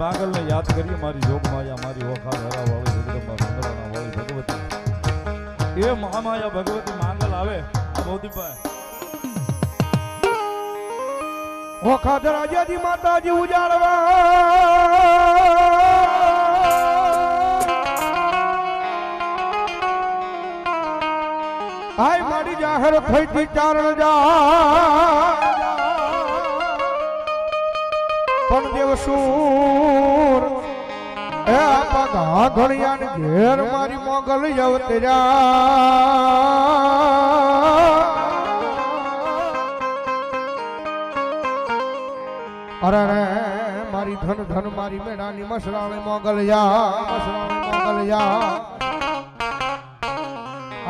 માંગલ ને યાદ કરીએ મારી જોગમાયા મારી ઓખા ધરા વાળી જગદંબા મંગળાના વાળી ભગવતી એ મહામાયા ભગવતી માંગલ આવે મોદીભાઈ ઓખા ધરાજી માતાજી ઉજાડવા આય મારી જાહેર થઈ થી ચારણ જા પણ દેવસૂર એ આપા ઘડિયાને ઘેર મારી મોગલ અવતર્યા અરે રે મારી ધન ધન મારી મેળાની મસરાણે મોગલ યા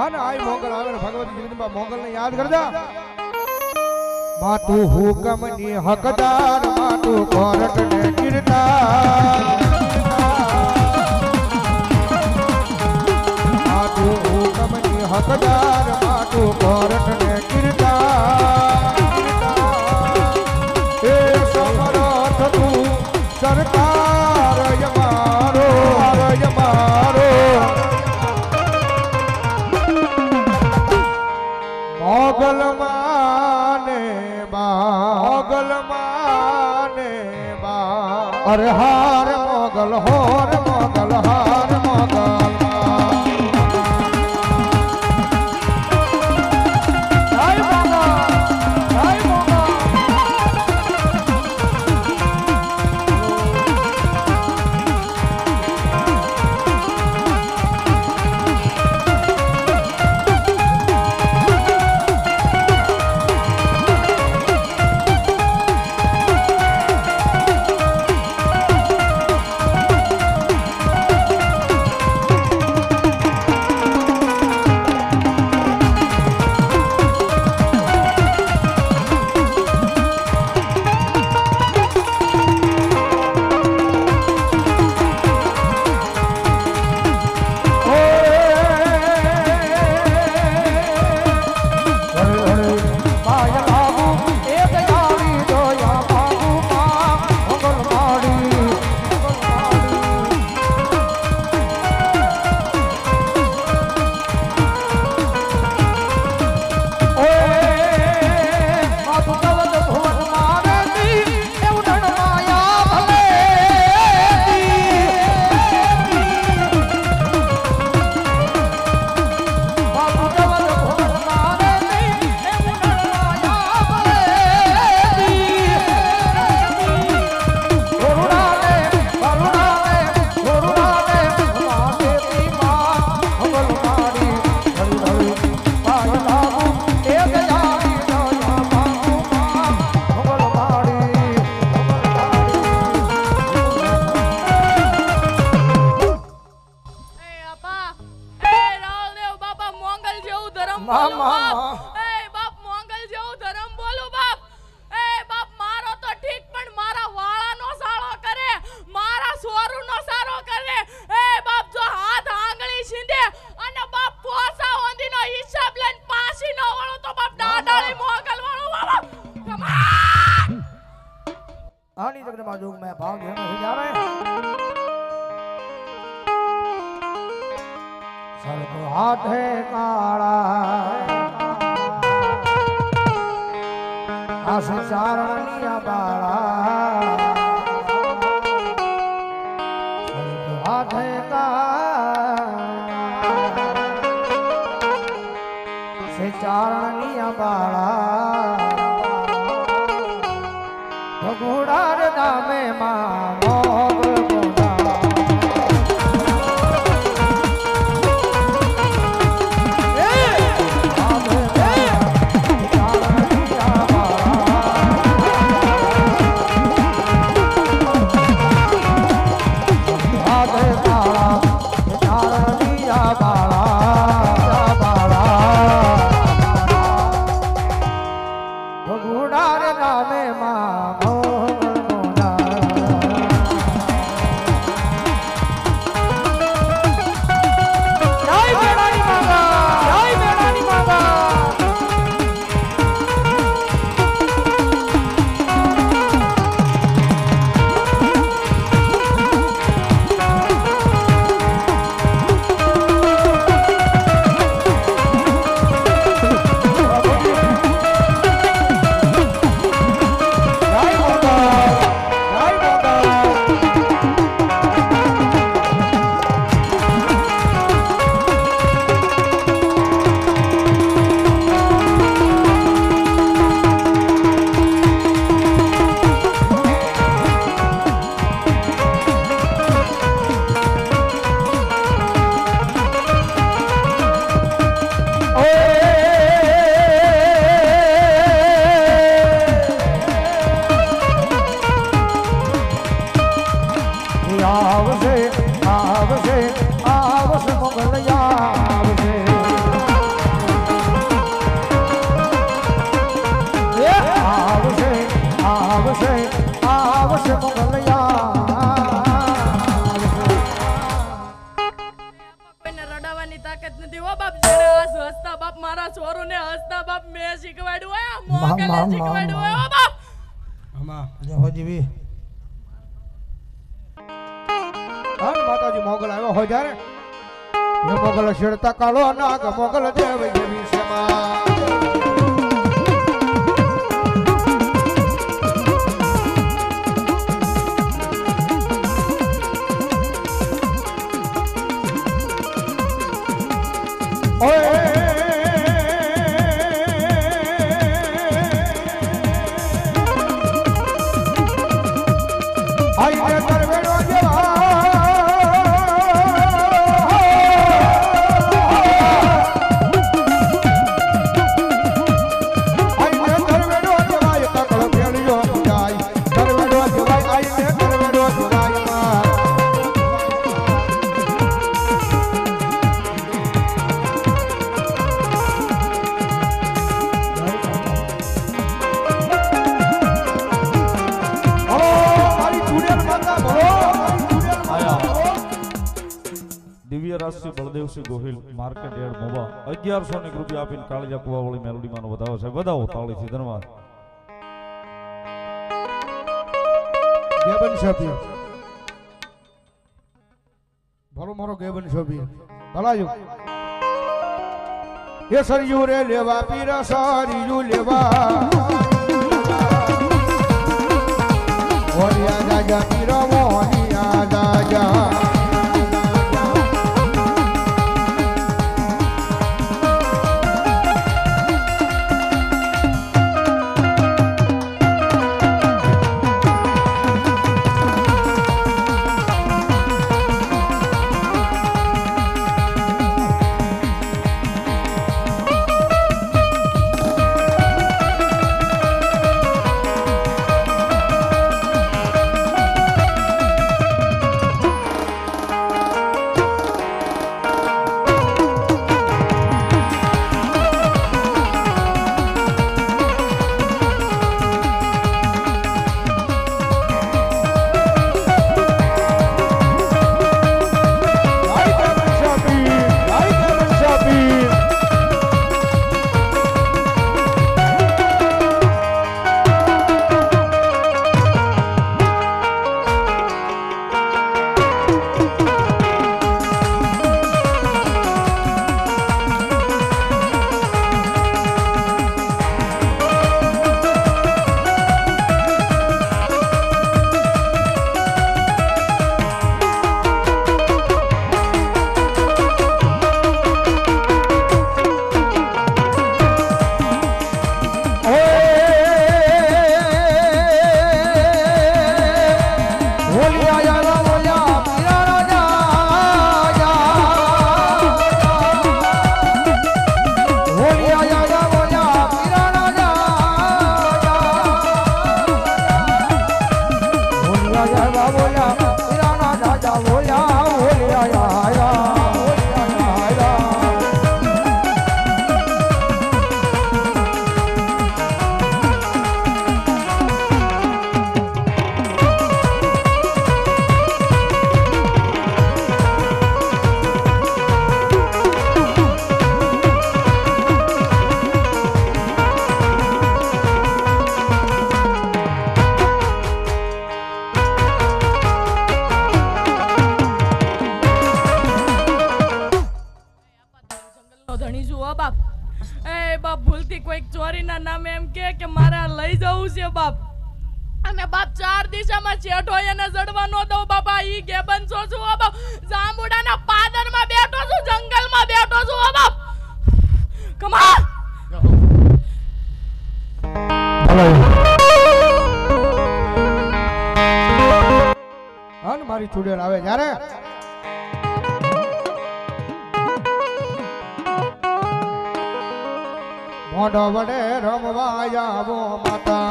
અને આય મોગલ આવે ભગવતી જગદંબા મોગલ ને યાદ કરજા માતું હુકમ ની હકદાર માતું કોરટ ને કીર્તાર માતું હુકમ ની હકદાર માતું કોરટ ને કીર્તાર એ સમરથ તું સરકાર યમારો મોગલ માને બા અરે હાર મોગલ હોર મોગલ હાર મોગલ में भाव देना से जा रहे हैं सर्व हाथ है काला आस चारणिया बाला सर्व हाथ है काला से चारणिया बाला घोड़ा दामे मानो આવશે આવશે આવશે મોગલ આવશે આવશે આવશે આવશે મોગલ કોઈને રડાવવાની તાકાત નથી હો બાપ. જેને આજ હસતા બાપ મારા છોરુને હસતા બાપ મેં શીખવાડ્યું હોય મોગલે શીખવાડ્યું હોય હો બાપ. જીવી માતાજી મોગલ આવ્યો હોય જ્યારે એ મોગલ શેરતા કાળો નાગ મોગલ દેવ જેવી સેવા આઈને કરવેડો જેવા દિવ્યરાજસિંહ બળદેવસિંહ ગોહિલ માર્કેટ યાર્ડ મોવા 1100 ની રૂપિયા આપીને કાળિયા કુવાવાળી મેલોડીમાં વધાવો છે. વધાવો તાળીથી ધન્યવાદ. ગેબન શોપી ભલો મારો ગેબન શોપી ભલાજો એ સરયુ રે લેવા પીરા સરયુ લેવા ઓરિયા જાજા પીરા મોહિયા જાજા ચેઠો એને જડવા નો દઉં બાપા. ઈ ગેબન છો છું ઓ બાપ. જાંબુડાના પાદરમાં બેઠો છું, જંગલમાં બેઠો છું ઓ બાપ. કમાલ અન મારી ચુડેલ આવે જ્યારે મોઢો વડે રમવા આવો માતા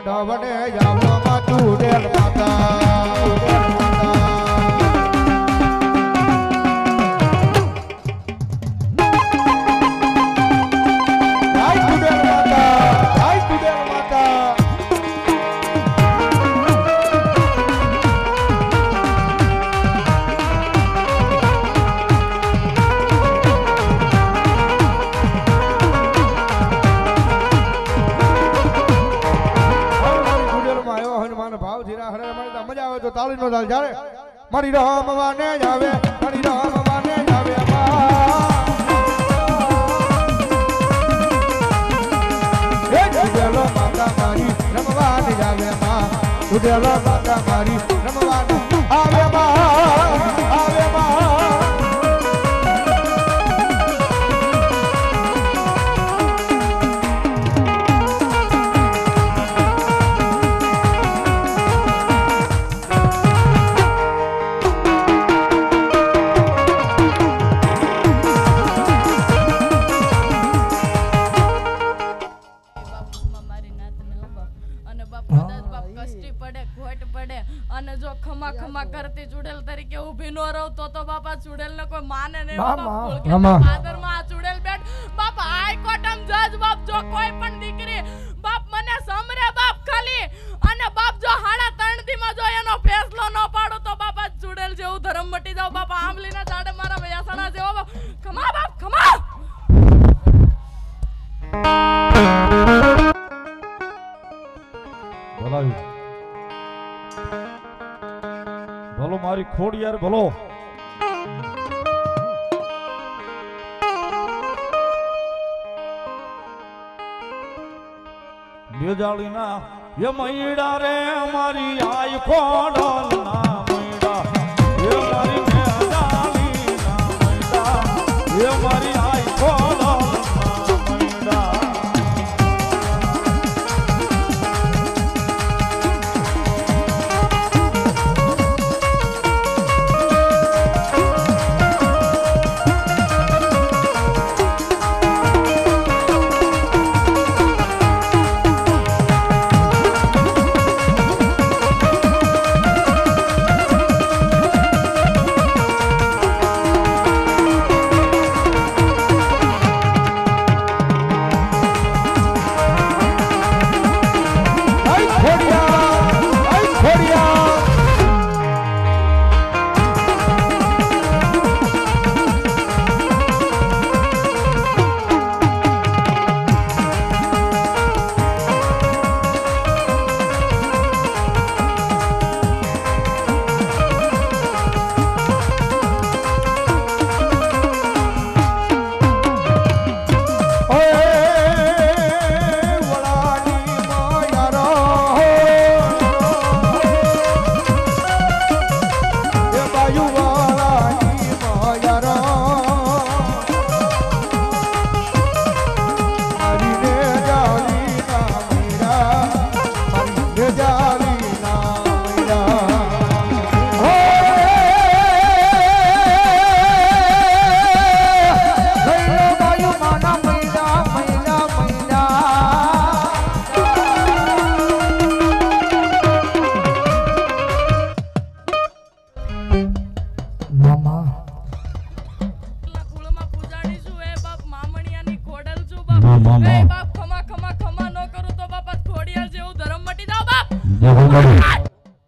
માંડવને જાવમાં ચૂડેલ માતા તાળી નો ચાલ જ્યારે મારી રામ વાને જાવે મારી રામ વાને જાવે ઉડેલો માતા મારી રમવાને જાવે માં ઉડેલો માતા મારી રમવાને આવે માં ખમા કરતી ચુડેલ તરીકે ઊભી નો રહો તો બાપા ચુડેલ ને કોઈ માને નહીં ફાધર માં ચુડેલ બેઠ બાપ હાઈકોર્ટમ જજ બાપ જો કોઈ પણ દીકરી બાપ મને સમરે બાપ ખાલી અને બાપ જો હાડા 3 દી માં જો એનો ફેસલો ન પાડો તો બાપા ચુડેલ જેવું ધર્મ મટી જાવ બાપા આંબલીના ઝાડે મારા વ્યાસણા જેવો બાપ ખમા બાપ ખમા બોલાવ્યું ભલો મારી ખોડિયાર ભલો બેજાળીના એ મૈડા રે મારી આય ખોડલ ના મૈડા એ મારી બેજાળીના મૈડા એ મારી આય ખોડલ ના મૈડા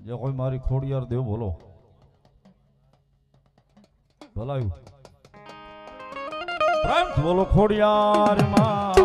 જે કોઈ મારી ખોડિયાર દેવ બોલો ભલાયું પ્રેમ બોલો ખોડિયાર માં